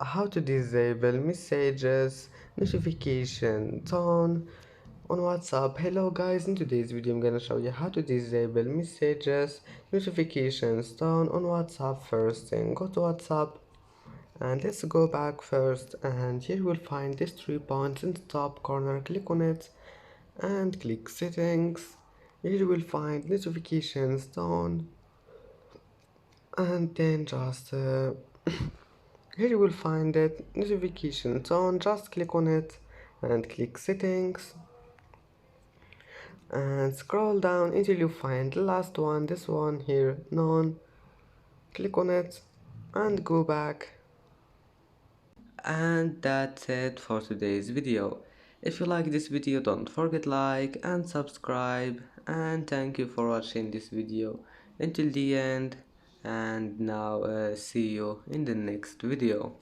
how to disable messages notification tone on WhatsApp. Hello guys, in today's video I'm gonna show you how to disable messages notifications tone on WhatsApp. First thing, go to WhatsApp and let's go back first, and here you will find these 3 points in the top corner. Click on it and click settings. Here you will find notifications tone, and then just here you will find that notification tone. Just click on it and click settings and scroll down until you find the last one, this one here, none. Click on it and go back. And that's it for today's video. If you like this video, don't forget like and subscribe, and thank you for watching this video until the end. And now see you in the next video.